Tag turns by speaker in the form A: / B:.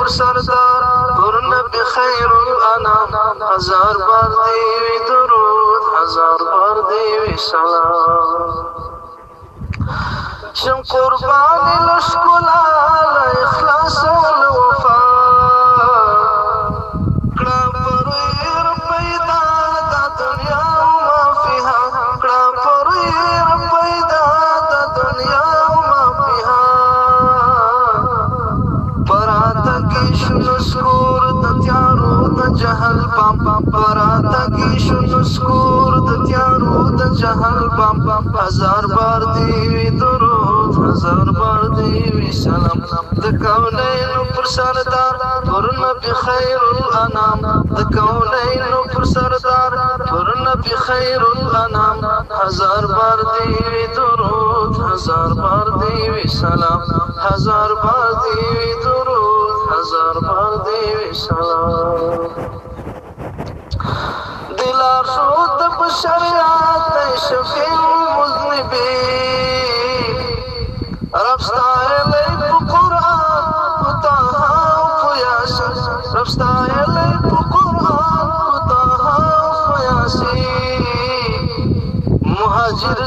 A: سردار پر نبی خیر الانام ہزار بار دیوی درود ہزار بار دیوی سلام شم قربانی لشکلا اخلاص والوفا کڑا پرویر پیدا دا دنیا وما فیها کڑا پرویر پیدا دا دنیا وما فیها پراتا کی شنو سکور دا تیارو دا جہل بام پراتا کی شنو سکور دا تیارو دا جہل بام ہزار بار دیوی درود ہزار بار دیوی سلام د کونین پر سردار پر نبی خیر الانام د کونین پر سردار پر نبی خیر الانام ہزار بار دیوی درود ہزار بار دیوی سلام ہزار بار دیوی درود ہزار بار دیوی سلام دلار شود بشریعت شفیع المذنبین رب ستایلی پا قرآن پتاہا فیاسین رب ستایلی پا قرآن پتاہا فیاسین مہاجر